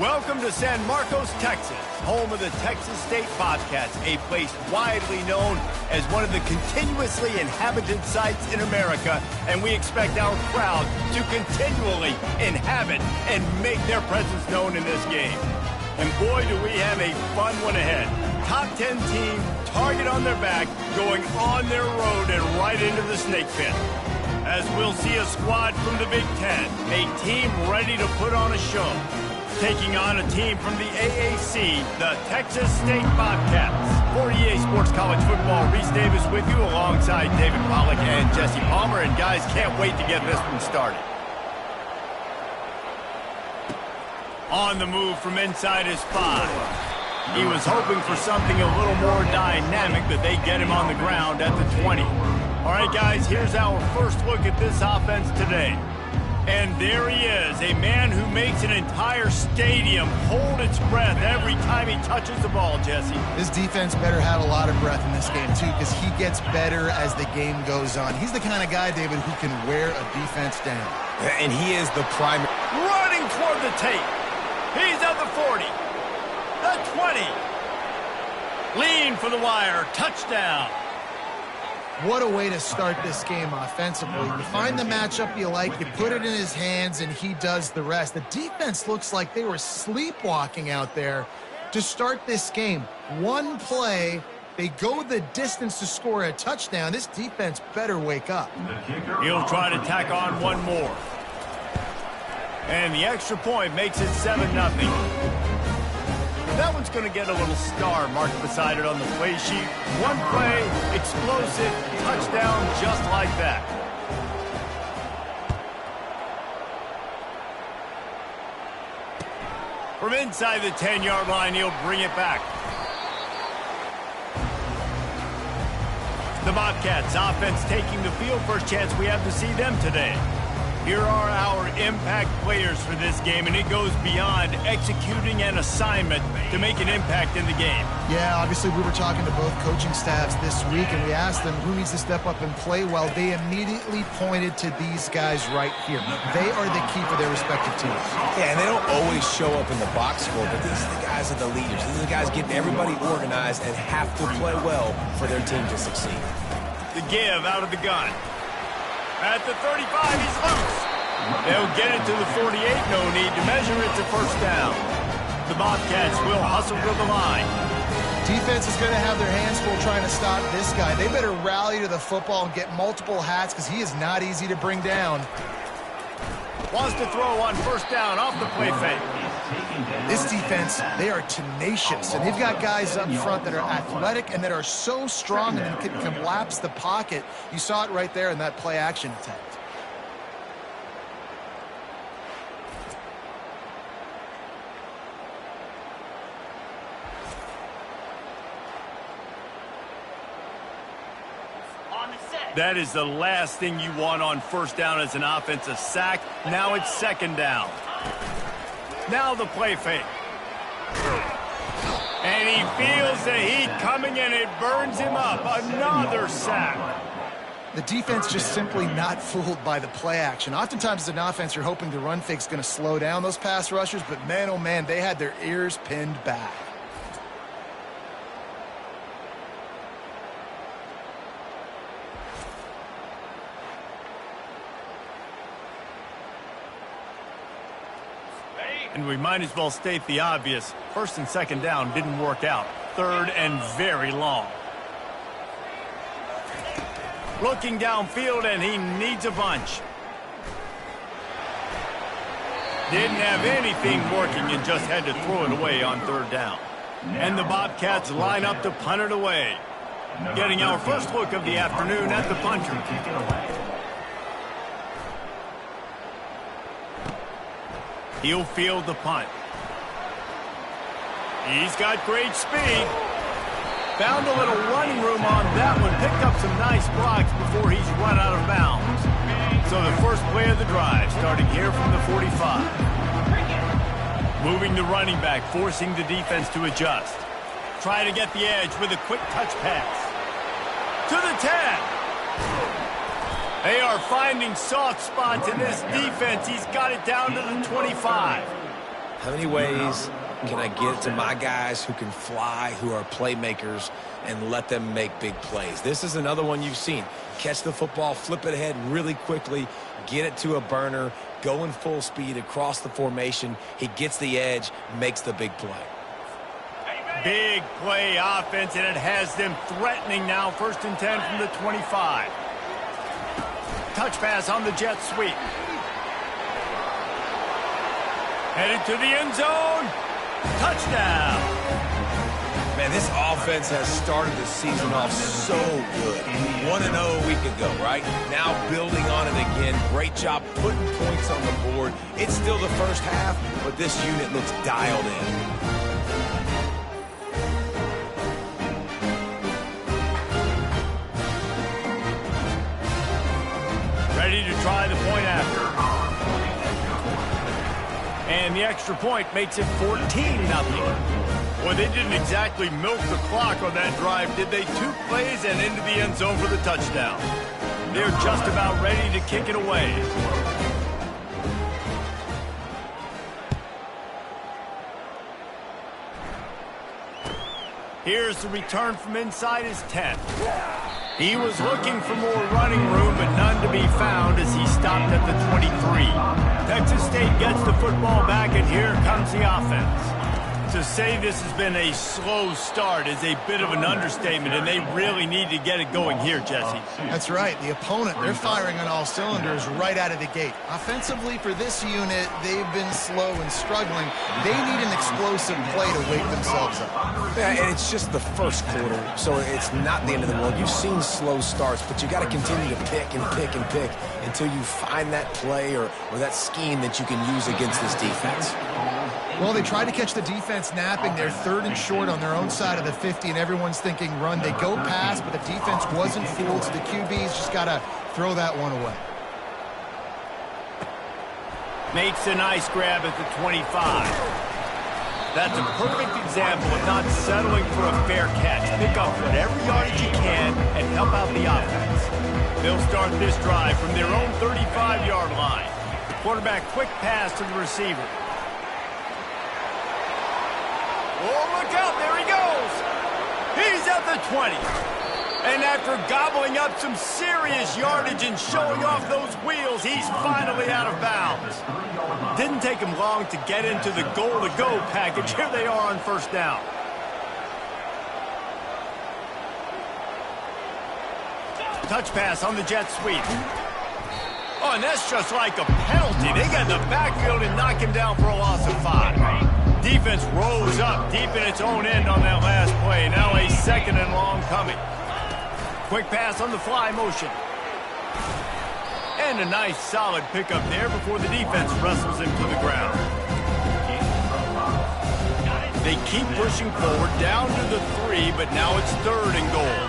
Welcome to San Marcos, Texas, home of the Texas State Bobcats, a place widely known as one of the continuously inhabited sites in America, and we expect our crowd to continually inhabit and make their presence known in this game. And boy, do we have a fun one ahead. Top 10 team, target on their back, going on their road and right into the snake pit. As we'll see a squad from the Big Ten, a team ready to put on a show. Taking on a team from the AAC, the Texas State Bobcats. For EA Sports College Football, Reese Davis with you alongside David Pollack and Jesse Palmer. And guys, can't wait to get this one started. On the move from inside his 5. He was hoping for something a little more dynamic, but they get him on the ground at the 20. All right, guys, here's our first look at this offense today. And there he is, a man who makes an entire stadium hold its breath every time he touches the ball, Jesse. This defense better have a lot of breath in this game, too, because he gets better as the game goes on. He's the kind of guy, David, who can wear a defense down. And he is the primary. Running toward the tape. He's at the 40. The 20. Lean for the wire. Touchdown. What a way to start this game offensively. You find the matchup you like, you put it in his hands, and he does the rest. The defense looks like they were sleepwalking out there to start this game. One play, they go the distance to score a touchdown. This defense better wake up. He'll try to tack on one more. And the extra point makes it 7-0. That one's going to get a little star marked beside it on the play sheet. One play, explosive, touchdown, just like that. From inside the 10-yard line, he'll bring it back. The Bobcats offense taking the field. First chance we have to see them today. Here are our impact players for this game, and it goes beyond executing an assignment to make an impact in the game. Yeah, obviously we were talking to both coaching staffs this week, and we asked them who needs to step up and play well. They immediately pointed to these guys right here. They are the key for their respective teams. Yeah, and they don't always show up in the box score, but these are the guys that are the leaders. These are the guys getting everybody organized and have to play well for their team to succeed. The give out of the gun. At the 35, he's loose. They'll get it to the 48. No need to measure it to first down. The Bobcats will hustle to the line. Defense is going to have their hands full trying to stop this guy. They better rally to the football and get multiple hats because he is not easy to bring down. Wants to throw on first down off the play fake. This defense, they are tenacious, and they've got guys up front that are athletic and that are so strong and can collapse the pocket. You saw it right there in that play-action attempt. That is the last thing you want on first down as an offensive sack. Now it's second down. Now the play fake. And he feels the heat coming and it burns him up. Another sack. The defense just simply not fooled by the play action. Oftentimes as an offense, you're hoping the run fake's going to slow down those pass rushers, but man, oh man, they had their ears pinned back. And we might as well state the obvious. First and second down didn't work out. Third and very long. Looking downfield, and he needs a bunch. Didn't have anything working and just had to throw it away on third down. And the Bobcats line up to punt it away. Getting our first look of the afternoon at the punter. He'll field the punt. He's got great speed. Found a little running room on that one. Picked up some nice blocks before he's run out of bounds. So the first play of the drive, starting here from the 45. Moving the running back, forcing the defense to adjust. Try to get the edge with a quick touch pass. To the 10. They are finding soft spots in this defense. He's got it down to the 25. How many ways can I get it to my guys who can fly, who are playmakers, and let them make big plays? This is another one you've seen. Catch the football, flip it ahead really quickly, get it to a burner, go in full speed across the formation. He gets the edge, makes the big play. Big play offense, and it has them threatening now. 1st and 10 from the 25. Touch pass on the jet sweep. Headed to the end zone. Touchdown. Man, this offense has started the season off so good. 1-0 a week ago, right? Now building on it again. Great job putting points on the board. It's still the first half, but this unit looks dialed in. Ready to try the point after. And the extra point makes it 14-0. Well, they didn't exactly milk the clock on that drive, did they? 2 plays and into the end zone for the touchdown. They're just about ready to kick it away. Here's the return from inside his 10. He was looking for more running room, but none to be found as he stopped at the 23. Texas State gets the football back, and here comes the offense. To say this has been a slow start is a bit of an understatement, and they really need to get it going here, Jesse. That's right. The opponent, they're firing on all cylinders right out of the gate. Offensively, for this unit, they've been slow and struggling. They need an explosive play to wake themselves up. Yeah, and it's just the first quarter, so it's not the end of the world. You've seen slow starts, but you got to continue to pick and pick and pick until you find that play or that scheme that you can use against this defense. Well, they tried to catch the defense napping. They're 3rd and short on their own side of the 50, and everyone's thinking run. They go pass, but the defense wasn't fooled, so the QB's just got to throw that one away. Makes a nice grab at the 25. That's a perfect example of not settling for a fair catch. Pick up whatever yardage you can and help out the offense. They'll start this drive from their own 35-yard line. Quarterback quick pass to the receiver. Oh, look out, there he goes. He's at the 20. And after gobbling up some serious yardage and showing off those wheels, he's finally out of bounds. Didn't take him long to get into the goal-to-go package. Here they are on 1st down. Touch pass on the jet sweep. Oh, and that's just like a penalty. They got in the backfield and knock him down for a loss of 5. Defense rose up deep in its own end on that last play. Now a 2nd and long coming. Quick pass on the fly motion. And a nice solid pickup there before the defense wrestles him to the ground. They keep pushing forward down to the 3, but now it's 3rd and goal.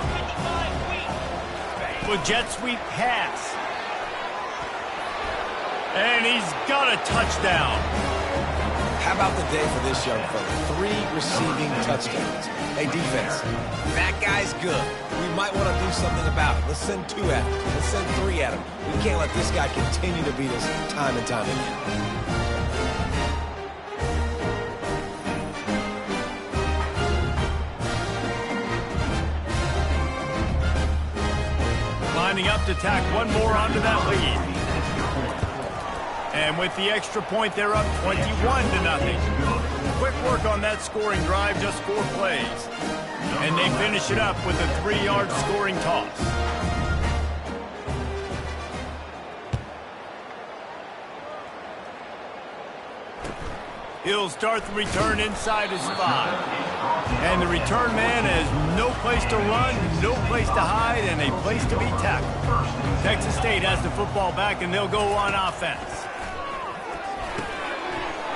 With jet sweep pass. And he's got a touchdown. How about the day for this young fella? 3 receiving touchdowns. Hey, defense, that guy's good. We might want to do something about it. Let's send 2 at him. Let's send 3 at him. We can't let this guy continue to beat us time and time again. Lining up to tack one more onto that lead. And with the extra point, they're up 21-0. Quick work on that scoring drive, just 4 plays. And they finish it up with a 3-yard scoring toss. He'll start the return inside his 5. And the return man has no place to run, no place to hide, and a place to be tackled. Texas State has the football back, and they'll go on offense.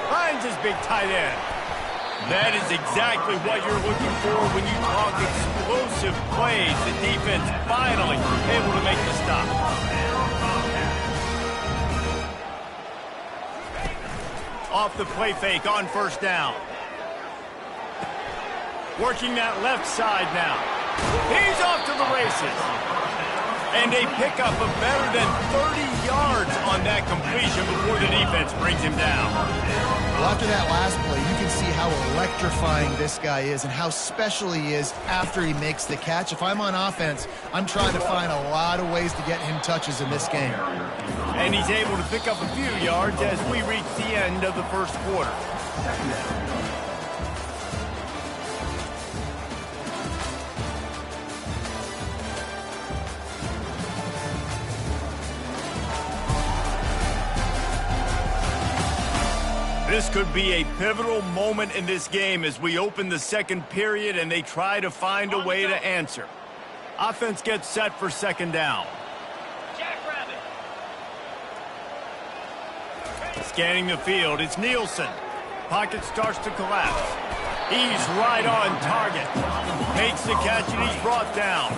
Finds his big tight end. That is exactly what you're looking for when you talk explosive plays. The defense finally able to make the stop. Off the play fake on 1st down. Working that left side now. He's off to the races. And a pickup of better than 30 yards on that completion before the defense brings him down. Well, after that last play, you can see how electrifying this guy is and how special he is after he makes the catch. If I'm on offense, I'm trying to find a lot of ways to get him touches in this game. And he's able to pick up a few yards as we reach the end of the first quarter. This could be a pivotal moment in this game as we open the second period and they try to find a way to answer. Offense gets set for second down. Scanning the field, it's Nielsen. Pocket starts to collapse. He's right on target. Makes the catch and he's brought down.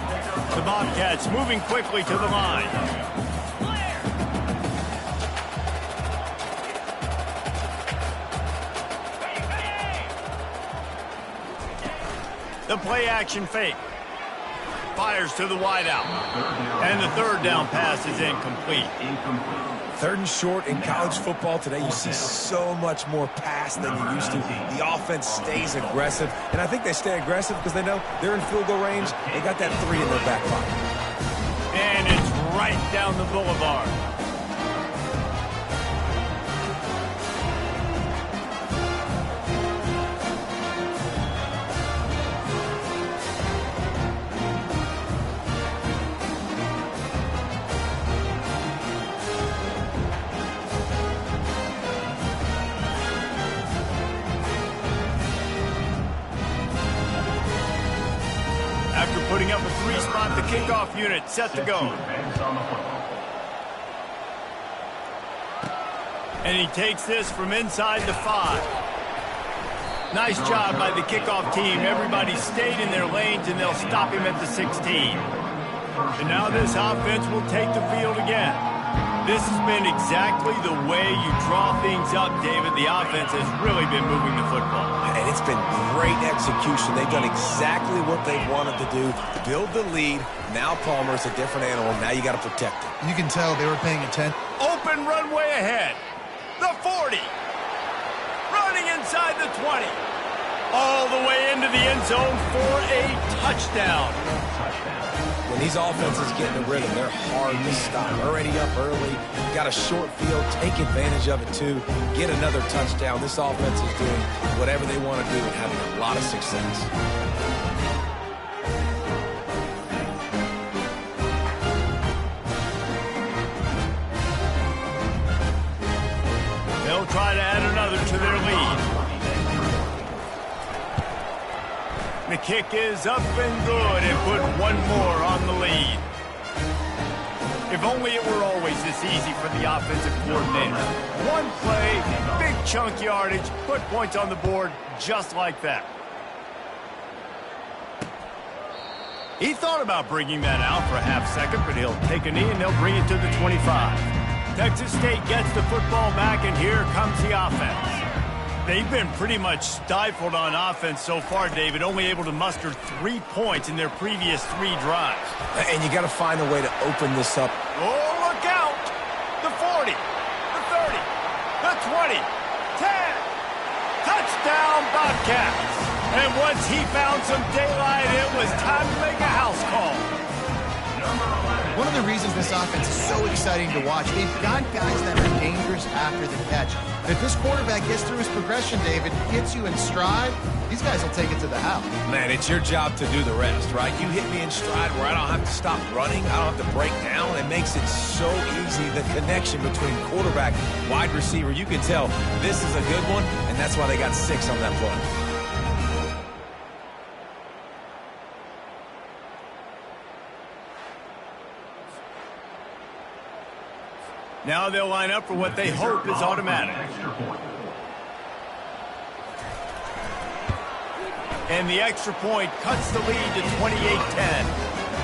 The Bobcats moving quickly to the line. The play-action fake. Fires to the wideout. And the third down pass is incomplete. Third and short in college football today, you see so much more pass than you used to. The offense stays aggressive, and I think they stay aggressive because they know they're in field goal range. They got that 3 in their back pocket. And it's right down the boulevard. After putting up a 3-spot, the kickoff unit set to go. And he takes this from inside the 5. Nice job by the kickoff team. Everybody stayed in their lanes, and they'll stop him at the 16. And now this offense will take the field again. This has been exactly the way you draw things up, David. The offense has really been moving the football. And it's been great execution. They've done exactly what they wanted to do. Build the lead. Now Palmer's a different animal. Now you got to protect him. You can tell they were paying attention. Open runway ahead. The 40. Running inside the 20. All the way into the end zone for a touchdown. When these offenses get in the rhythm, they're hard to stop. Already up early, got a short field, take advantage of it too, get another touchdown. This offense is doing whatever they want to do and having a lot of success. They'll try to add another to their lead. The kick is up and good and put one more on the lead. If only it were always this easy for the offensive coordinator. One play, big chunk yardage, put points on the board just like that. He thought about bringing that out for a half second, but he'll take a knee and they'll bring it to the 25. Texas State gets the football back, and here comes the offense. They've been pretty much stifled on offense so far, David, only able to muster 3 points in their previous 3 drives. And you got to find a way to open this up. Oh, look out! The 40, the 30, the 20, 10. Touchdown, Bobcats. And once he found some daylight, it was time to make a house call. One of the reasons this offense is so exciting to watch, they've got guys that are dangerous after the catch. If this quarterback gets through his progression, David, gets you in stride, these guys will take it to the house. Man, it's your job to do the rest, right? You hit me in stride where I don't have to stop running. I don't have to break down. It makes it so easy, the connection between quarterback, wide receiver. You can tell this is a good one, and that's why they got 6 on that play. Now they'll line up for what they hope is automatic. And the extra point cuts the lead to 28-10.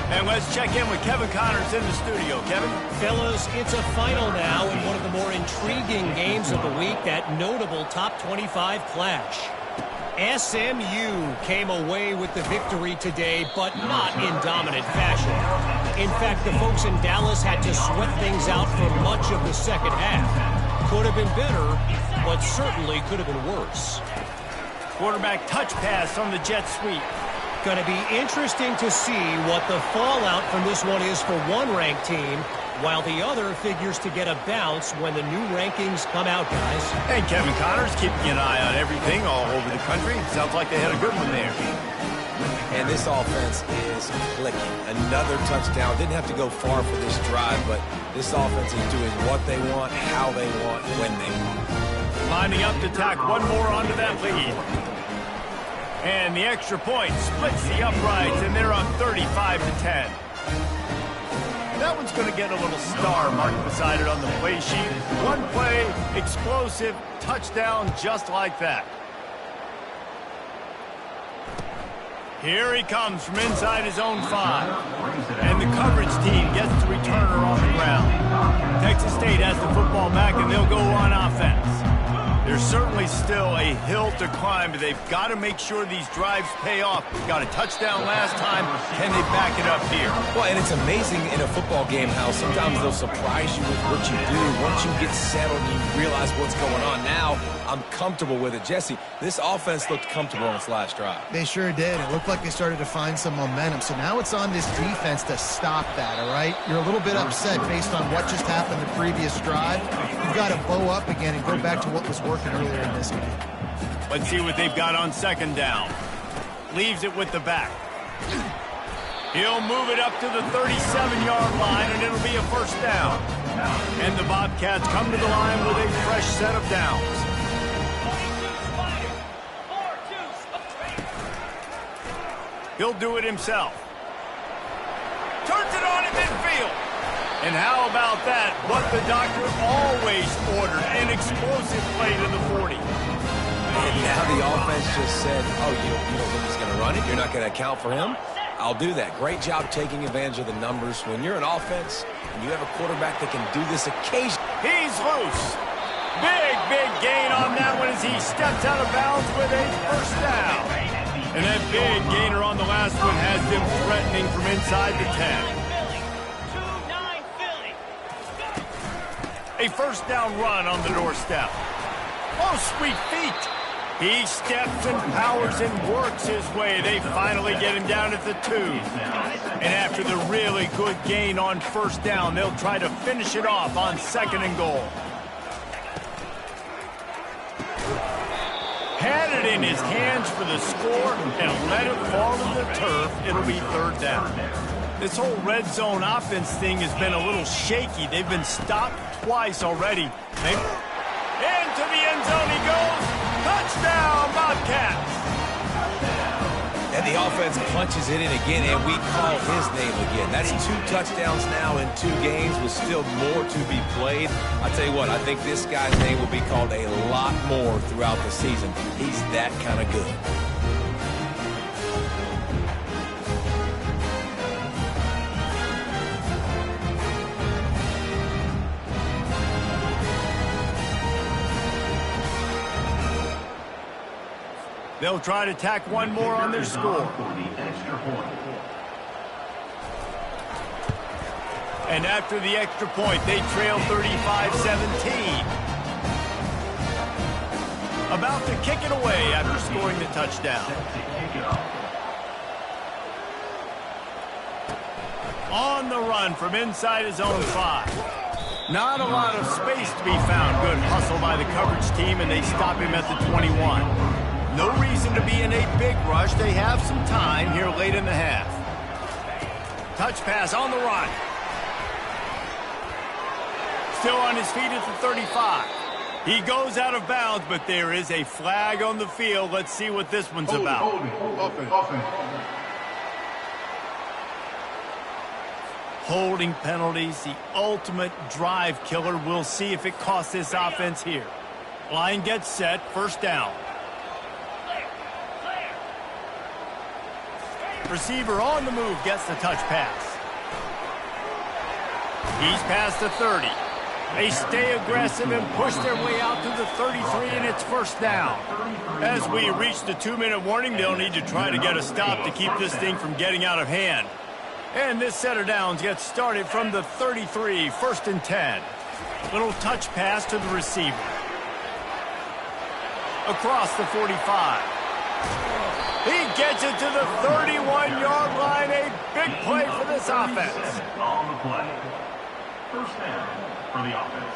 And let's check in with Kevin Connors in the studio. Kevin? Fellas, it's a final now in one of the more intriguing games of the week, that notable top 25 clash. SMU came away with the victory today, but not in dominant fashion. In fact, the folks in Dallas had to sweat things out for much of the second half. Could have been better, but certainly could have been worse. Quarterback touch pass on the jet sweep. Going to be interesting to see what the fallout from this one is for one ranked team, while the other figures to get a bounce when the new rankings come out, guys. And Kevin Connors keeping an eye on everything all over the country. Sounds like they had a good one there. And this offense is clicking. Another touchdown. Didn't have to go far for this drive, but this offense is doing what they want, how they want, when they want. Lining up to tack one more onto that lead. And the extra point splits the uprights, and they're up 35-10. That one's going to get a little star marked beside it on the play sheet. One play, explosive, touchdown just like that. Here he comes from inside his own 5. And the coverage team gets the returner on the ground. Texas State has the football back, and they'll go on offense. There's certainly still a hill to climb, but they've got to make sure these drives pay off. Got a touchdown last time. Can they back it up here? Well, and it's amazing in a football game how sometimes they'll surprise you with what you do. Once you get settled and you realize what's going on, now I'm comfortable with it. Jesse, this offense looked comfortable on its last drive. They sure did. It looked like they started to find some momentum. So now it's on this defense to stop that, all right? You're a little bit upset based on what just happened the previous drive. You've got to bow up again and go back to what was working earlier in this game. Let's see what they've got on second down. Leaves it with the back. He'll move it up to the 37-yard line, and it'll be a first down. And the Bobcats come to the line with a fresh set of downs. He'll do it himself. Turns it on in midfield. And how about that? What the doctor always ordered, an explosive play to the 40. And now the offense just said, oh, you don't think he's going to run it? You're not going to account for him? I'll do that. Great job taking advantage of the numbers. When you're an offense and you have a quarterback that can do this occasionally. He's loose. Big gain on that one as he steps out of bounds with a first down. And that big gainer on the last one has them threatening from inside the 10. A first down run on the doorstep. Oh, sweet feet. He steps and powers and works his way. They finally get him down at the 2. And after the really good gain on first down, they'll try to finish it off on second and goal. Had it in his hands for the score and let it fall to the turf, it'll be third down. This whole red zone offense thing has been a little shaky. They've been stopped twice already. Into the end zone he goes. Touchdown, Bobcats. And the offense punches it in again, and we call his name again. That's 2 touchdowns now in 2 games with still more to be played. I tell you what, I think this guy's name will be called a lot more throughout the season. He's that kind of good. They'll try to tack one more on their score. And after the extra point, they trail 35-17. About to kick it away after scoring the touchdown. On the run from inside his own 5. Not a lot of space to be found. Good hustle by the coverage team, and they stop him at the 21. No reason to be in a big rush. They have some time here late in the half. Touch pass on the run. Still on his feet at the 35. He goes out of bounds, but there is a flag on the field. Let's see what this one's about. Holding penalties, the ultimate drive killer. We'll see if it costs this offense here. Line gets set, first down. Receiver on the move gets the touch pass. He's past the 30. They stay aggressive and push their way out to the 33, and it's first down. As we reach the 2-minute warning, they'll need to try to get a stop to keep this thing from getting out of hand. And this set of downs gets started from the 33, 1st and 10. Little touch pass to the receiver. Across the 45. He gets it to the 31-yard line. A big play for this offense. On the play. First down for the offense.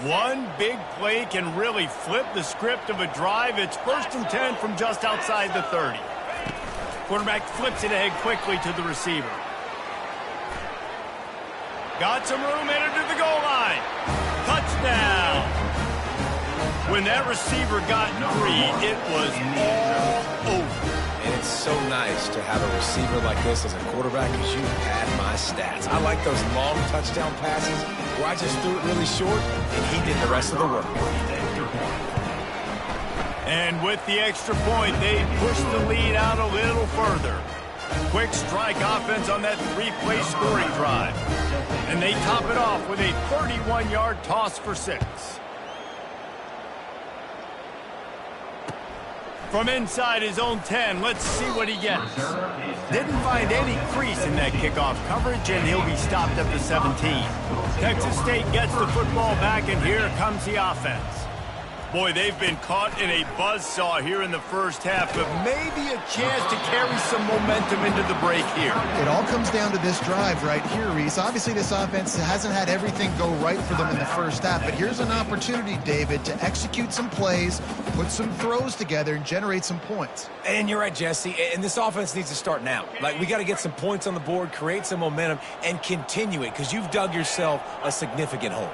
One big play can really flip the script of a drive. It's 1st and 10 from just outside the 30. Quarterback flips it ahead quickly to the receiver. Got some room, headed to the goal line. Touchdown. When that receiver got free, it was all over. And it's so nice to have a receiver like this as a quarterback because you had my stats. I like those long touchdown passes where I just threw it really short and he did the rest of the work. And with the extra point, they push the lead out a little further. Quick strike offense on that 3-play scoring drive. And they top it off with a 31-yard toss for 6. From inside his own 10, let's see what he gets. Didn't find any crease in that kickoff coverage, and he'll be stopped at the 17. Texas State gets the football back, and here comes the offense. Boy, they've been caught in a buzzsaw here in the first half, but maybe a chance to carry some momentum into the break here. It all comes down to this drive right here, Reese. Obviously, this offense hasn't had everything go right for them in the first half, but here's an opportunity, David, to execute some plays, put some throws together, and generate some points. And you're right, Jesse, and this offense needs to start now. Like, we got to get some points on the board, create some momentum, and continue it, because you've dug yourself a significant hole.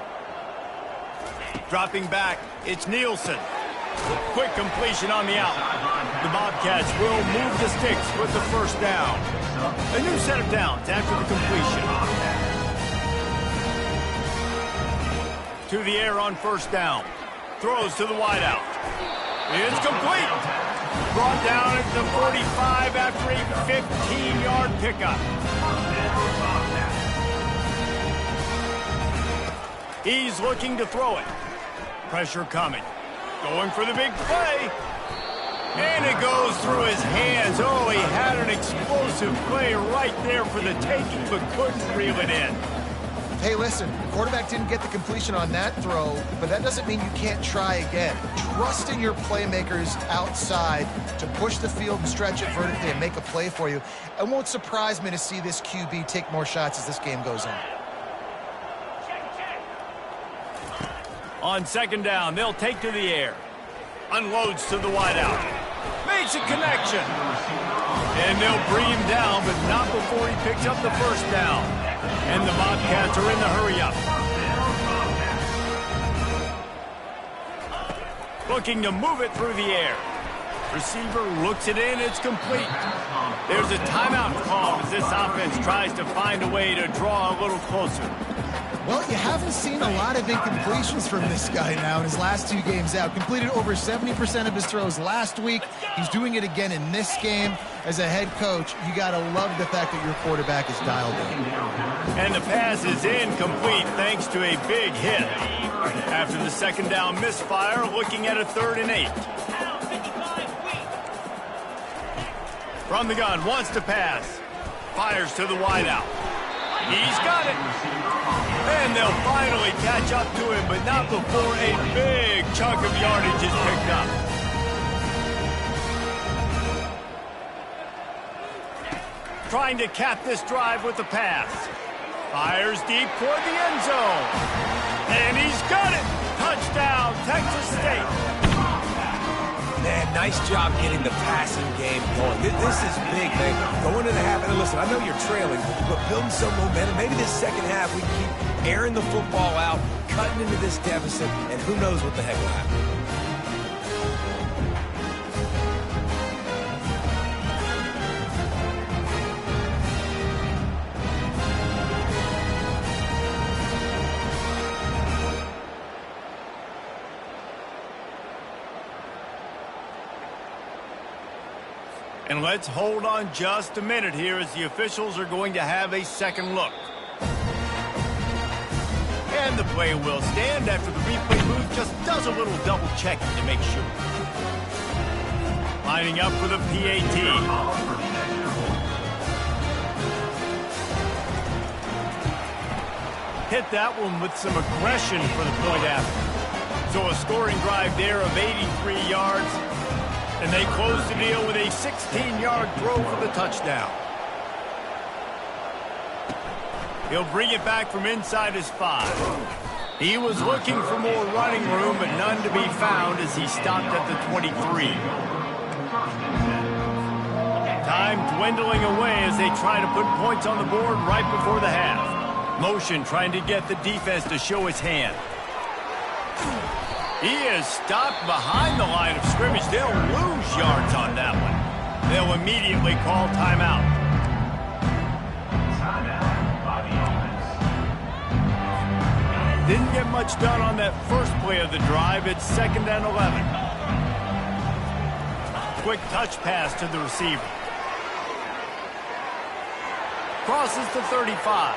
Dropping back, it's Nielsen. Quick completion on the out. The Bobcats will move the sticks with the first down. A new set of downs after the completion. To the air on first down. Throws to the wideout. It's complete. Brought down at the 45 after a 15-yard pickup. He's looking to throw it. Pressure coming. Going for the big play. And it goes through his hands. Oh, he had an explosive play right there for the taking, but couldn't reel it in. Hey, listen, the quarterback didn't get the completion on that throw, but that doesn't mean you can't try again. Trust in your playmakers outside to push the field and stretch it vertically and make a play for you. It won't surprise me to see this QB take more shots as this game goes on. On second down, they'll take to the air. Unloads to the wideout. Makes a connection. And they'll bring him down, but not before he picks up the first down. And the Bobcats are in the hurry-up. Looking to move it through the air. Receiver looks it in, it's complete. There's a timeout call as this offense tries to find a way to draw a little closer. Well, you haven't seen a lot of incompletions from this guy now in his last 2 games out. Completed over 70% of his throws last week. He's doing it again in this game. As a head coach, you got to love the fact that your quarterback is dialed in. And the pass is incomplete thanks to a big hit. After the second down misfire, looking at a 3rd and 8. From the gun, wants to pass. Fires to the wideout. He's got it. And they'll finally catch up to him, but not before a big chunk of yardage is picked up. Trying to cap this drive with the pass. Fires deep toward the end zone. And he's got it. Touchdown, Texas State. Man, nice job getting the passing game going. This is big, man. Going into the half, and listen, I know you're trailing, but building some momentum. Maybe this second half we keep airing the football out, cutting into this deficit, and who knows what the heck will happen. And let's hold on just a minute here as the officials are going to have a second look. And the play will stand after the replay booth just does a little double checking to make sure. Lining up for the PAT. hit that one with some aggression for the point after. So a scoring drive there of 83 yards, and they close the deal with a 16-yard throw for the touchdown. He'll bring it back from inside his 5. He was looking for more running room, but none to be found as he stopped at the 23. Time dwindling away as they try to put points on the board right before the half. Motion trying to get the defense to show his hand. He is stopped behind the line of scrimmage. They'll lose yards on that one. They'll immediately call timeout. Timeout by the offense. Didn't get much done on that first play of the drive. It's 2nd and 11. Quick touch pass to the receiver. Crosses the 35.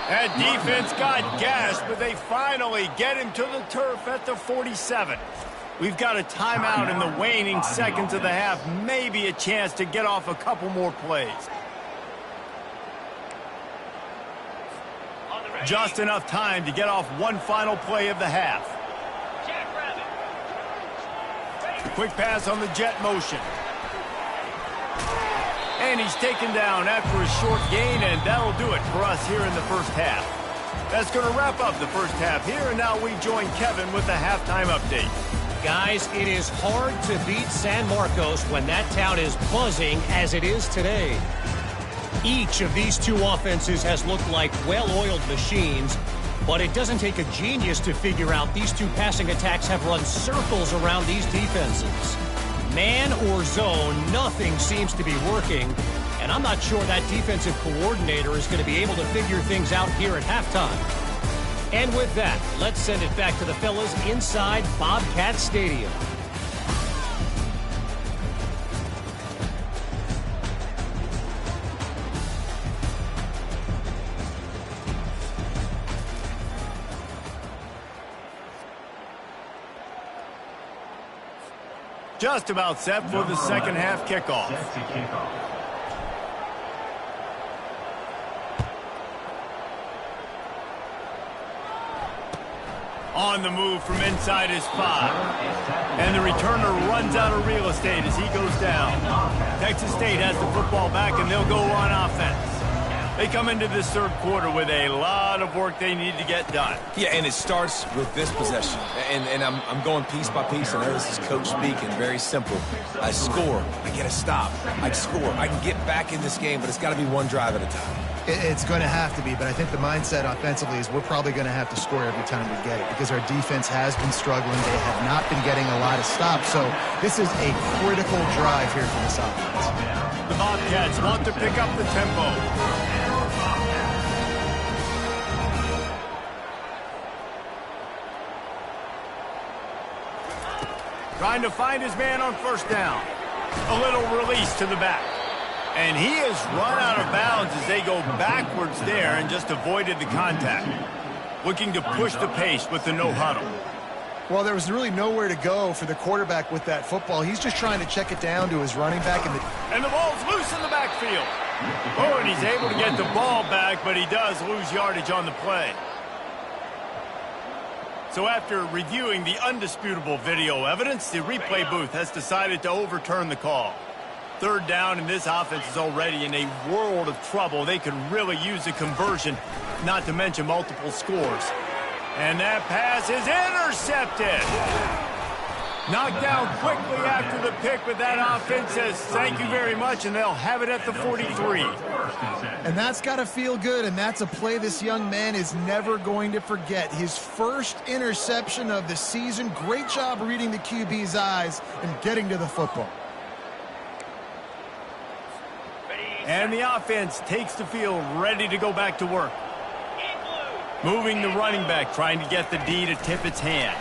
That defense got gashed, but they finally get him to the turf at the 47. We've got a timeout in the waning seconds of the half. Maybe a chance to get off a couple more plays. Just enough time to get off one final play of the half. Quick pass on the jet motion. And he's taken down after a short gain, and that'll do it for us here in the first half. That's going to wrap up the first half here, and now we join Kevin with the halftime update. Guys, it is hard to beat San Marcos when that town is buzzing as it is today. Each of these two offenses has looked like well-oiled machines, but it doesn't take a genius to figure out these two passing attacks have run circles around these defenses. Man or zone, nothing seems to be working, and I'm not sure that defensive coordinator is going to be able to figure things out here at halftime. And with that, let's send it back to the fellas inside Bobcat Stadium. Just about set for the second half kickoff. On the move from inside his 5. And the returner runs out of real estate as he goes down. Texas State has the football back, and they'll go on offense. They come into this third quarter with a lot of work they need to get done. Yeah, and it starts with this possession. And I'm going piece by piece. I know this is coach speaking, very simple. I score, I get a stop. I score, I can get back in this game, but it's got to be one drive at a time. It's going to have to be, but I think the mindset offensively is we're probably going to have to score every time we get it because our defense has been struggling. They have not been getting a lot of stops, so this is a critical drive here for this offense. The Bobcats want to pick up the tempo. Trying to find his man on first down. A little release to the back. And he has run out of bounds as they go backwards there and just avoided the contact. Looking to push the pace with the no huddle. Well, there was really nowhere to go for the quarterback with that football. He's just trying to check it down to his running back. And the ball's loose in the backfield. Oh, and he's able to get the ball back, but he does lose yardage on the play. So after reviewing the undisputable video evidence, the replay booth has decided to overturn the call. Third down, and this offense is already in a world of trouble. They could really use a conversion, not to mention multiple scores. And that pass is intercepted. Knocked down quickly after the pick, but that offense says thank you very much, and they'll have it at the 43. And that's got to feel good, and that's a play this young man is never going to forget. His first interception of the season. Great job reading the QB's eyes and getting to the football. And the offense takes the field, ready to go back to work. Moving the running back, trying to get the D to tip its hand.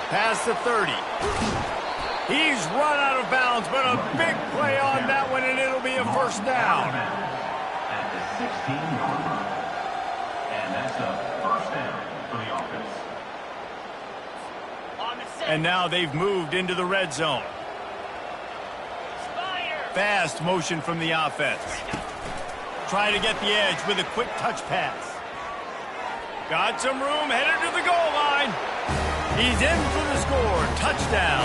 Past the 30. He's run out of bounds, but a big play on that one, and it'll be a first down. At the 16-yard line. And that's a first down for the offense. And now they've moved into the red zone. Fast motion from the offense. Try to get the edge with a quick touch pass. Got some room, headed to the goal line. He's in for the score. Touchdown.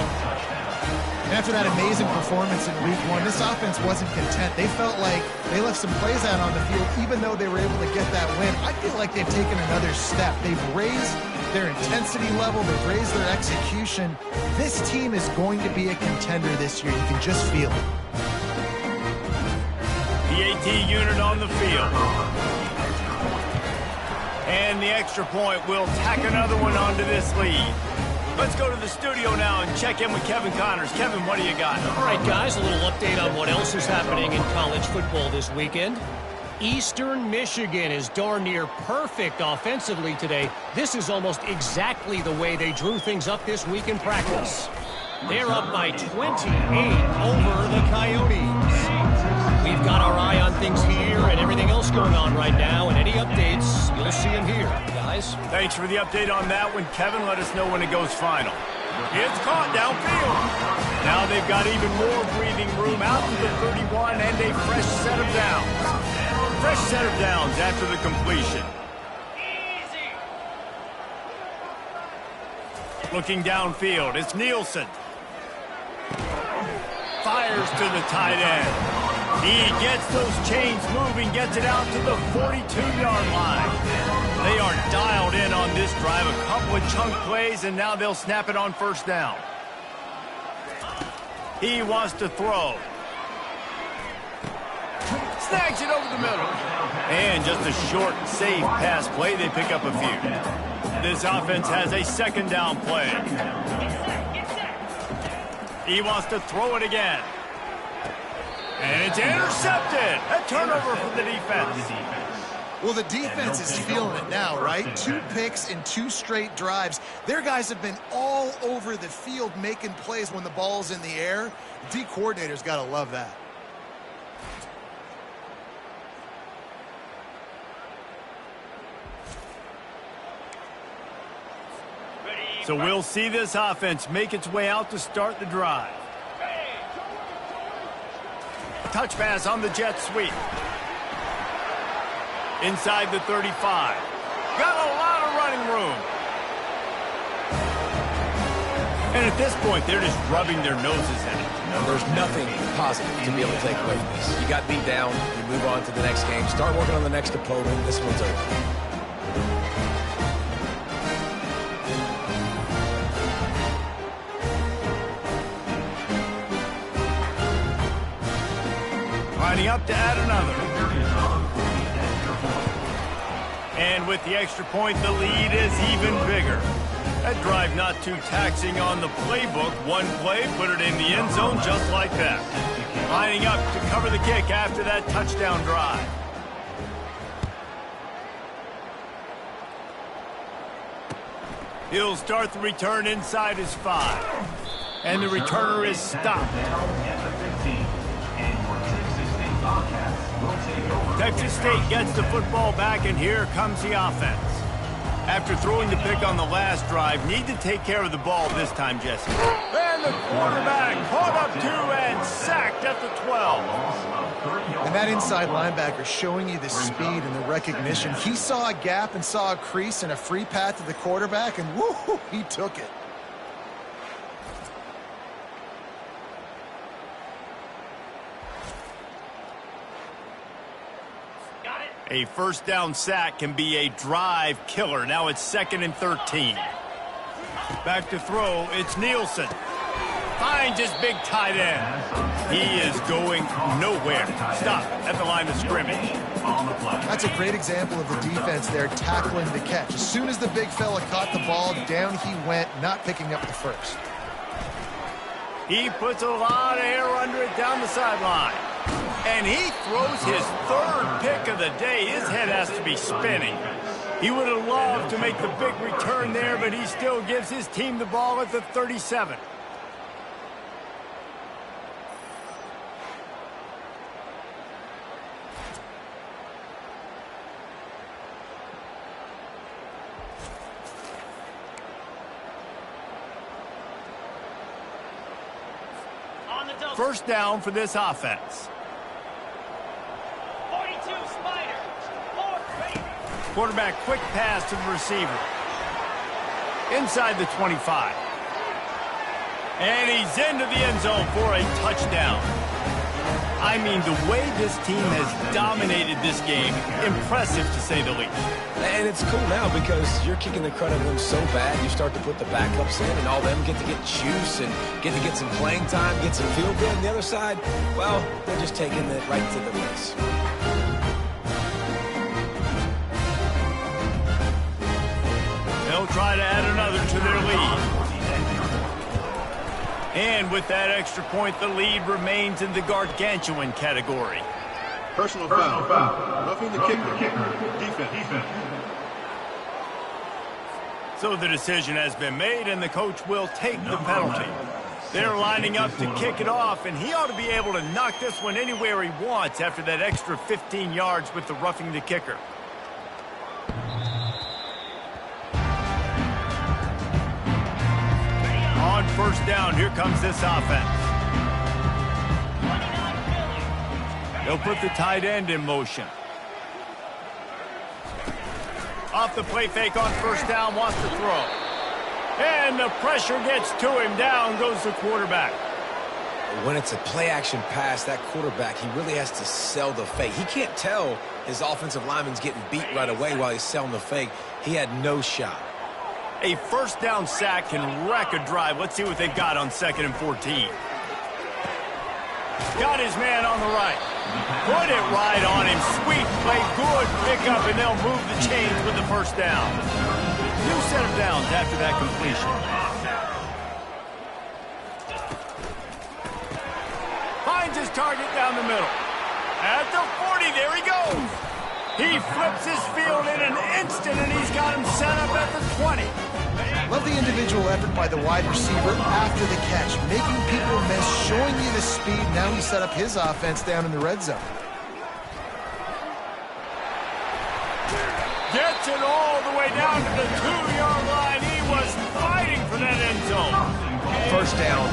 After that amazing performance in week 1, this offense wasn't content. They felt like they left some plays out on the field, even though they were able to get that win. I feel like they've taken another step. They've raised their intensity level. They've raised their execution. This team is going to be a contender this year. You can just feel it. The AT unit on the field. And the extra point will tack another one onto this lead. Let's go to the studio now and check in with Kevin Connors. Kevin, what do you got? All right, guys, a little update on what else is happening in college football this weekend. Eastern Michigan is darn near perfect offensively today. This is almost exactly the way they drew things up this week in practice. They're up by 28 over the Coyotes. We've got our eye on things here and everything else going on right now, and any updates, you'll see them here, guys. Thanks for the update on that one, Kevin. Let us know when it goes final. It's caught downfield. Now they've got even more breathing room out to the 31 and a fresh set of downs. Fresh set of downs after the completion. Looking downfield, it's Nielsen. Fires to the tight end. He gets those chains moving, gets it out to the 42-yard line. They are dialed in on this drive. A couple of chunk plays, and now they'll snap it on first down. He wants to throw. Snags it over the middle. And just a short, safe pass play. They pick up a few. This offense has a second down play. He wants to throw it again. And it's intercepted. A turnover for the defense. Well, the defense is feeling it now, right? 2 picks in 2 straight drives. Their guys have been all over the field making plays when the ball's in the air. The D coordinator's got to love that. So we'll see this offense make its way out to start the drive. Touch pass on the jet sweep. Inside the 35. Got a lot of running room. And at this point, they're just rubbing their noses in it. There's nothing positive to be able to take away from this. You got beat down, you move on to the next game, start working on the next opponent. This one's over. Lining up to add another. And with the extra point, the lead is even bigger. That drive not too taxing on the playbook. One play, put it in the end zone just like that. Lining up to cover the kick after that touchdown drive. He'll start the return inside his 5. And the returner is stopped. Texas State gets the football back, and here comes the offense. After throwing the pick on the last drive, need to take care of the ball this time, Jesse. And the quarterback caught up to and sacked at the 12. And that inside linebacker showing you the speed and the recognition. He saw a gap and saw a crease and a free path to the quarterback, and woo, he took it. A first down sack can be a drive killer. Now it's 2nd and 13. Back to throw, it's Nielsen. Finds his big tight end. He is going nowhere. Stop at the line of scrimmage. That's a great example of the defense there tackling the catch. As soon as the big fella caught the ball, down he went, not picking up the first. He puts a lot of air under it down the sideline. And he throws his 3rd pick of the day. His head has to be spinning. He would have loved to make the big return there, but he still gives his team the ball at the 37. First down for this offense. Quarterback quick pass to the receiver. Inside the 25. And he's into the end zone for a touchdown. I mean, the way this team has dominated this game, impressive to say the least. And it's cool now because you're kicking the crud out of them so bad, you start to put the backups in, and all them get to get juice and get to get some playing time, get some feel good. On the other side, well, they're just taking it right to the race. They'll try to add another to their lead. And with that extra point, the lead remains in the gargantuan category. Personal foul. Roughing the kicker. Defense. So the decision has been made, and the coach will take the penalty. They're lining up to kick it off, and he ought to be able to knock this one anywhere he wants after that extra 15 yards with the roughing the kicker. On first down, here comes this offense. They'll put the tight end in motion. Off the play fake on first down, wants to throw. And the pressure gets to him. Down goes the quarterback. When it's a play-action pass, that quarterback, he really has to sell the fake. He can't tell his offensive lineman's getting beat right away while he's selling the fake. He had no shot. A first down sack can wreck a drive. Let's see what they've got on 2nd and 14. Got his man on the right. Put it right on him. Sweet play, good pickup, and they'll move the chains with the first down. New set of downs after that completion. Finds his target down the middle. At the 40, there he goes. He flips his field in an instant, and he's got him set up at the 20. Love the individual effort by the wide receiver after the catch, making people miss, showing you the speed. Now he set up his offense down in the red zone. Gets it all the way down to the 2-yard line. He was fighting for that end zone. First down,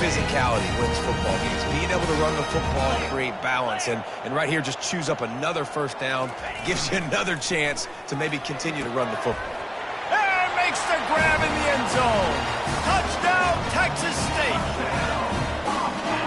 physicality wins football games. Being able to run the football and create balance. And right here, just choose up another first down. Gives you another chance to maybe continue to run the football. And makes the grab in the end zone. Touchdown, Texas State.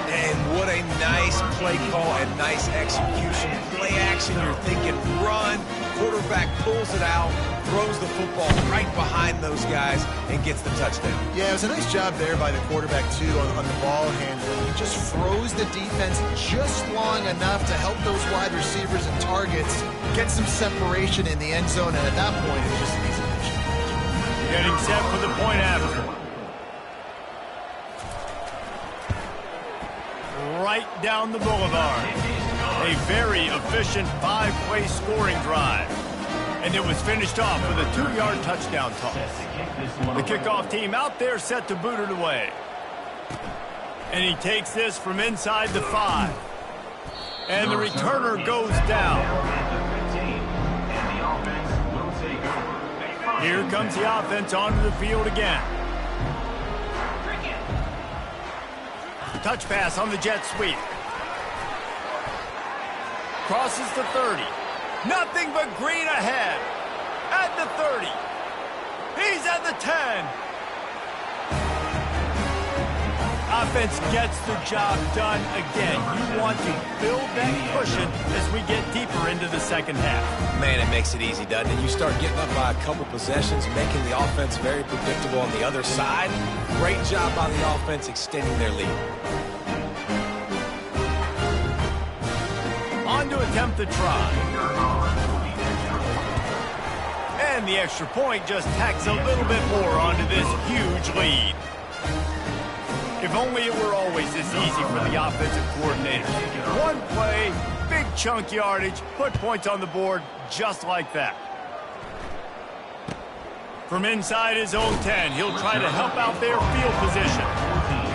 And what a nice play call and nice execution. Play action, you're thinking run. Quarterback pulls it out, throws the football right behind those guys, and gets the touchdown. Yeah, it was a nice job there by the quarterback, too, on the ball handling. He just froze the defense just long enough to help those wide receivers and targets get some separation in the end zone, and at that point, it was just an easy mission. Getting set for the point after. Right down the boulevard. A very efficient 5-play scoring drive. And it was finished off with a 2-yard touchdown toss. The kickoff team out there set to boot it away. And he takes this from inside the 5. And the returner goes down. Here comes the offense onto the field again. Touch pass on the jet sweep. Crosses the 30. Nothing but green ahead. At the 30. He's at the 10. Offense gets the job done again. You want to build that cushion as we get deeper into the second half. Man, it makes it easy, doesn't it? You start getting up by a couple possessions, making the offense very predictable on the other side. Great job by the offense extending their lead. On to attempt the try. And the extra point just tacks a little bit more onto this huge lead. If only it were always this easy for the offensive coordinator. One play, big chunk yardage, put points on the board just like that. From inside his own 10, he'll try to help out their field position.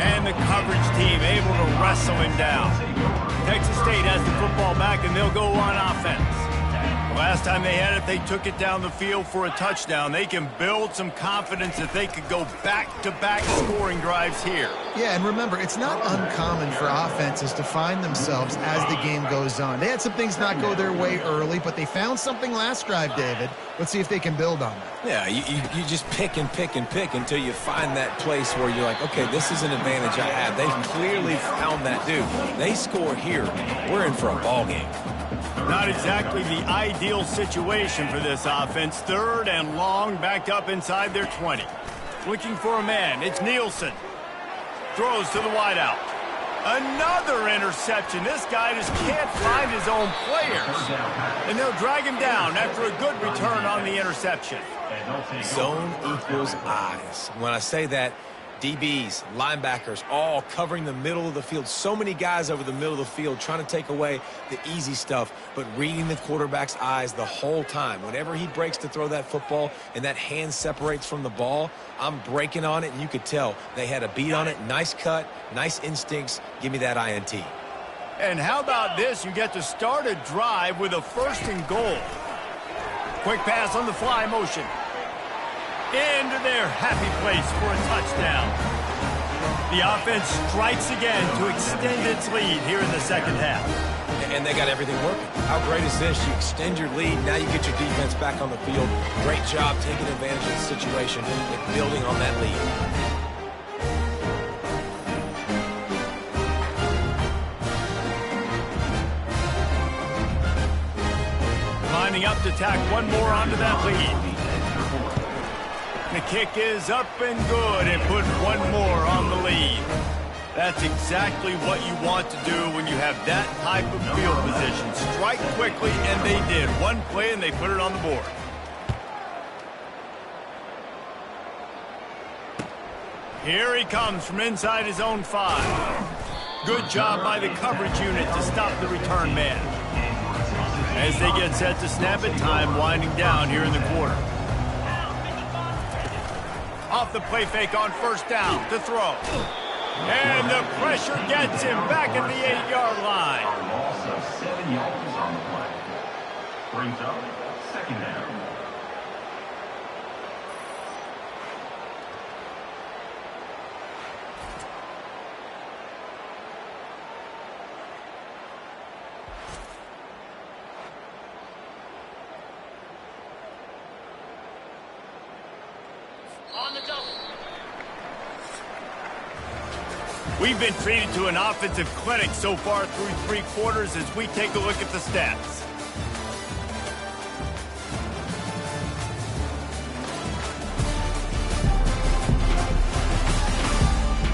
And the coverage team able to wrestle him down. Texas State has the football back, and they'll go on offense. Last time they had it, they took it down the field for a touchdown. They can build some confidence that they could go back-to-back scoring drives here. Yeah, and remember, it's not uncommon for offenses to find themselves as the game goes on. They had some things not go their way early, but they found something last drive, David. Let's see if they can build on that. Yeah, you just pick and pick and pick until you find that place where you're like, okay, this is an advantage I have. They've clearly found that dude. They score here, we're in for a ball game. Not exactly the ideal situation for this offense. 3rd and long, backed up inside their 20. Looking for a man. It's Nielsen. Throws to the wideout. Another interception. This guy just can't find his own players. And they'll drag him down after a good return on the interception. Zone equals eyes. When I say that, DBs, linebackers, all covering the middle of the field. So many guys over the middle of the field trying to take away the easy stuff, but reading the quarterback's eyes the whole time. Whenever he breaks to throw that football and that hand separates from the ball, I'm breaking on it, and you could tell they had a beat on it. Nice cut, nice instincts. Give me that INT. And how about this? You get to start a drive with a 1st and goal. Quick pass on the fly motion. Into their happy place for a touchdown. The offense strikes again to extend its lead here in the 2nd half. And they got everything working. How great is this? You extend your lead. Now you get your defense back on the field. Great job taking advantage of the situation and building on that lead. Lining up to tack one more onto that lead. The kick is up and good and put one more on the lead. That's exactly what you want to do when you have that type of field position. Strike quickly, and they did. One play, and they put it on the board. Here he comes from inside his own 5. Good job by the coverage unit to stop the return man. As they get set to snap it, time winding down here in the quarter. Off the play fake on 1st down to throw. And the pressure gets him back at the 8-yard line. Loss of 7 yards on the play. Brings up 2nd down. We've been treated to an offensive clinic so far through 3 quarters as we take a look at the stats.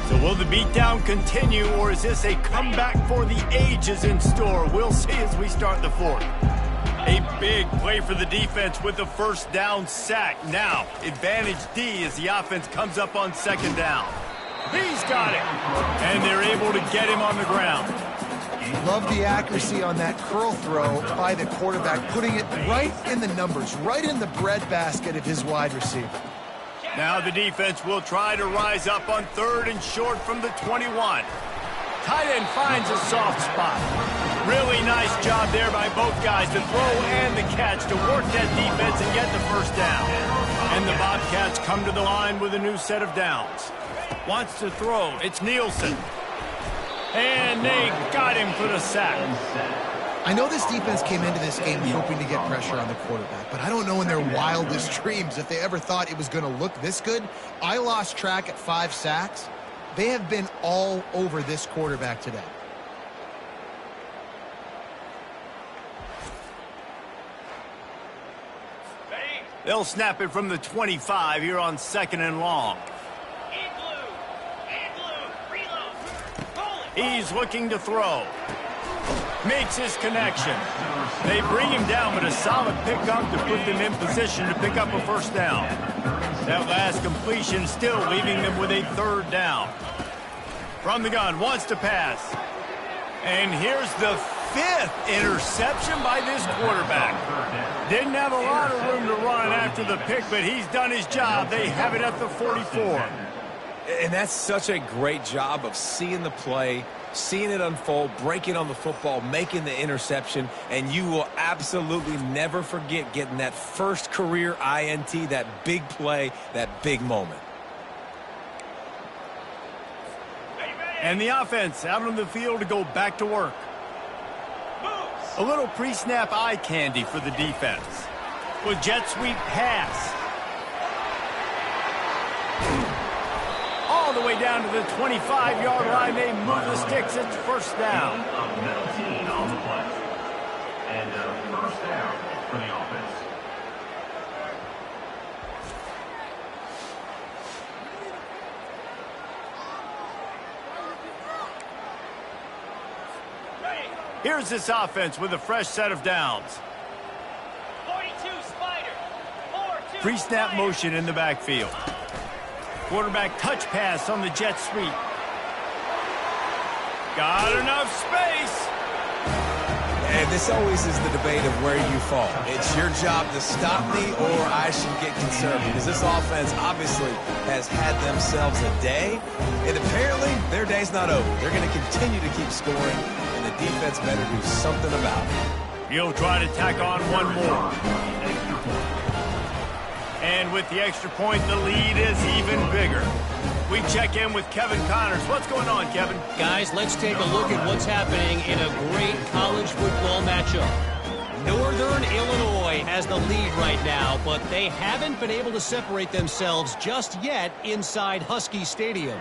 So will the beatdown continue, or is this a comeback for the ages in store? We'll see as we start the 4th. A big play for the defense with the 1st down sack. Now, advantage D as the offense comes up on 2nd down. He's got it, and they're able to get him on the ground. Love the accuracy on that curl throw by the quarterback, putting it right in the numbers, right in the breadbasket of his wide receiver. Now the defense will try to rise up on 3rd and short from the 21. Tight end finds a soft spot. Really nice job there by both guys, the throw and the catch, to work that defense and get the 1st down. And the Bobcats come to the line with a new set of downs. Wants to throw. It's Nielsen. And they got him for the sack. I know this defense came into this game hoping to get pressure on the quarterback, but I don't know in their wildest dreams if they ever thought it was going to look this good. I lost track at 5 sacks. They have been all over this quarterback today. They'll snap it from the 25 here on 2nd and long. He's looking to throw. Makes his connection. They bring him down, but a solid pickup to put them in position to pick up a 1st down. That last completion still leaving them with a 3rd down. From the gun, wants to pass. And here's the 5th interception by this quarterback. Didn't have a lot of room to run after the pick, but he's done his job. They have it at the 44. And that's such a great job of seeing the play, seeing it unfold, breaking on the football, making the interception, and you will absolutely never forget getting that first career INT, that big play, that big moment. And the offense out on the field to go back to work. A little pre-snap eye candy for the defense. With jet sweep pass. All the way down to the 25-yard line. They move the sticks. It's first down. Middle team on the play. And first down for the offense. Here's this offense with a fresh set of downs. 42 Spider. 4-2 Pre-snap motion in the backfield. Quarterback touch pass on the jet sweep. Got enough space. And this always is the debate of where you fall. It's your job to stop me or I should get concerned, because this offense obviously has had themselves a day, and apparently their day's not over. They're going to continue to keep scoring, and the defense better do something about it. He'll try to tack on one more. And with the extra point, the lead is even bigger. We check in with Kevin Connors. What's going on, Kevin? Guys, let's take a look at what's happening in a great college football matchup. Northern Illinois has the lead right now, but they haven't been able to separate themselves just yet inside Husky Stadium.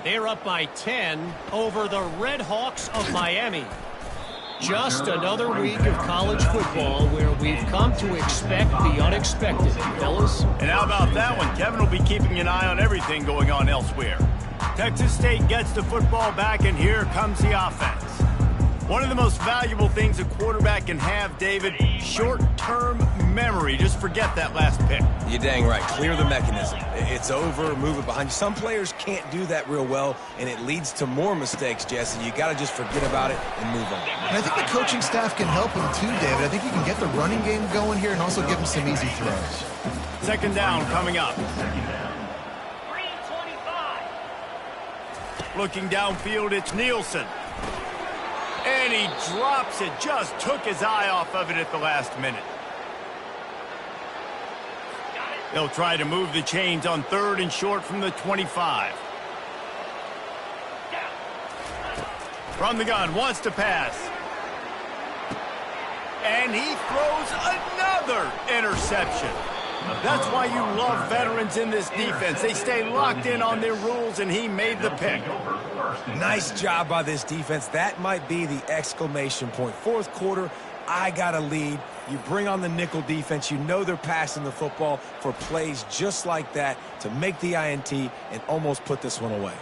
They're up by 10 over the Red Hawks of Miami. Just another week of college football where we've come to expect the unexpected, fellas. And how about that one? Kevin will be keeping an eye on everything going on elsewhere. Texas State gets the football back, and here comes the offense. One of the most valuable things a quarterback can have, David, short-term memory. Just forget that last pick. You're dang right. Clear the mechanism. It's over, move it behind you. Some players can't do that real well, and it leads to more mistakes, Jesse. You got to just forget about it and move on. And I think the coaching staff can help him too, David. I think you can get the running game going here and also give him some easy throws. Second down coming up. 325. Looking downfield, it's Nielsen. And he drops it. Just took his eye off of it at the last minute. They'll try to move the chains on third and short from the 25. From the gun, wants to pass. And he throws another interception. That's why you love veterans in this defense. They stay locked in on their rules, and he made the pick. Nice job by this defense. That might be the exclamation point. Fourth quarter, I got a lead. You bring on the nickel defense. You know they're passing the football for plays just like that to make the INT and almost put this one away.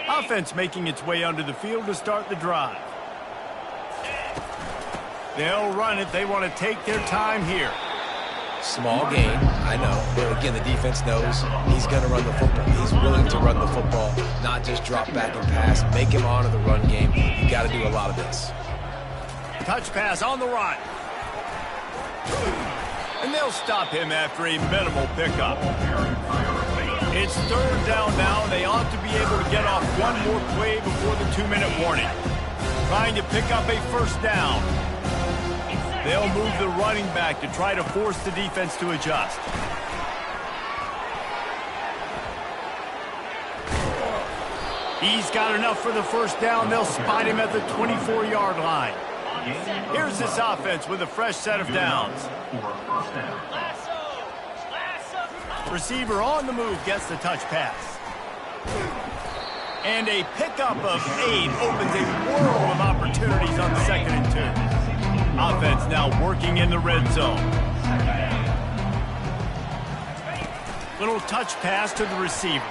Offense making its way onto the field to start the drive. They'll run it. They want to take their time here. Small gain, I know. But again, the defense knows he's going to run the football. He's willing to run the football, not just drop back and pass. Make him honor the run game. You got to do a lot of this. Touch pass on the run. And they'll stop him after a minimal pickup. It's third down now, and they ought to be able to get off one more play before the 2-minute warning. Trying to pick up a first down. They'll move the running back to try to force the defense to adjust. He's got enough for the first down. They'll spot him at the 24-yard line. Here's this offense with a fresh set of downs. Receiver on the move gets the touch pass. And a pickup of 8 opens a world of opportunities on 2nd and 2. Offense now working in the red zone. Little touch pass to the receiver.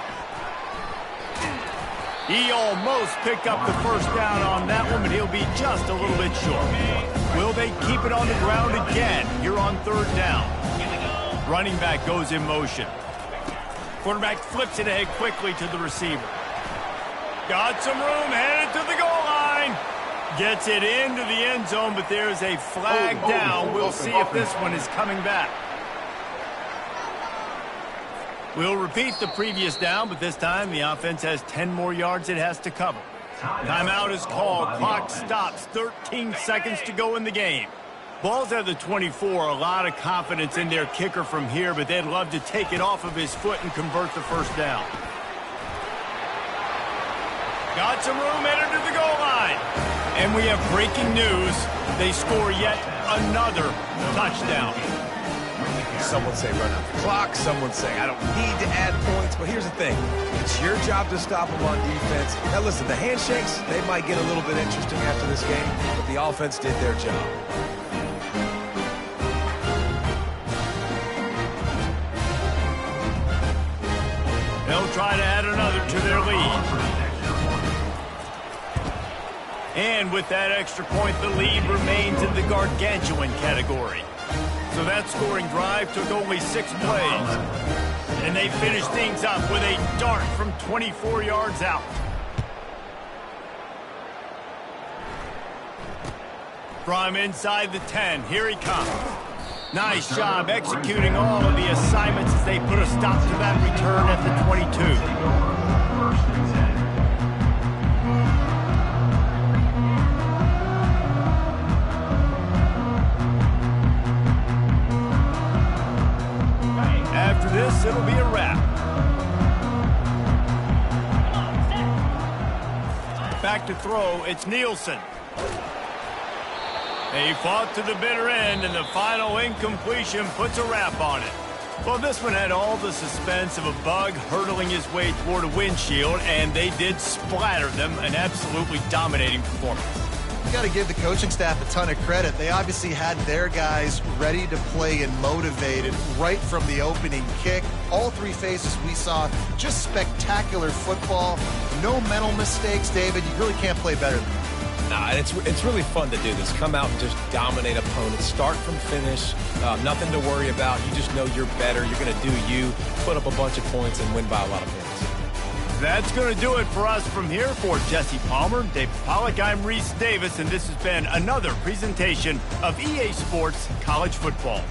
He almost picked up the first down on that one, but he'll be just a little bit short. Will they keep it on the ground again here on third down? Running back goes in motion. Quarterback flips it ahead quickly to the receiver. Got some room, headed to the goal line. Gets it into the end zone, but there's a flag down. We'll see if this one is coming back. We'll repeat the previous down, but this time the offense has 10 more yards it has to cover. Timeout is called. Clock stops. 13 seconds to go in the game. Ball's at the 24. A lot of confidence in their kicker from here, but they'd love to take it off of his foot and convert the first down. Got some room headed to the goal line. And we have breaking news. They score yet another touchdown. Some would say run out the clock. Some would say I don't need to add points. But here's the thing. It's your job to stop them on defense. Now, listen, the handshakes, they might get a little bit interesting after this game, but the offense did their job. They'll try to add another to their lead. And with that extra point, the lead remains in the gargantuan category. So that scoring drive took only 6 plays. And they finished things up with a dart from 24 yards out. From inside the 10, here he comes. Nice job executing all of the assignments as they put a stop to that return at the 22. After this, it'll be a wrap. Back to throw, it's Nielsen. He fought to the bitter end, and the final incompletion puts a wrap on it. Well, this one had all the suspense of a bug hurtling his way toward a windshield, and they did splatter them. An absolutely dominating performance. You got to give the coaching staff a ton of credit. They obviously had their guys ready to play and motivated right from the opening kick. All 3 phases we saw, just spectacular football. No mental mistakes, David. You really can't play better than that. Nah, it's really fun to do this. Come out and just dominate opponents. Start from finish. Nothing to worry about. You just know you're better. You're going to do you, put up a bunch of points, and win by a lot of points. That's going to do it for us from here. For Jesse Palmer, Dave Pollack, I'm Reese Davis, and this has been another presentation of EA Sports College Football.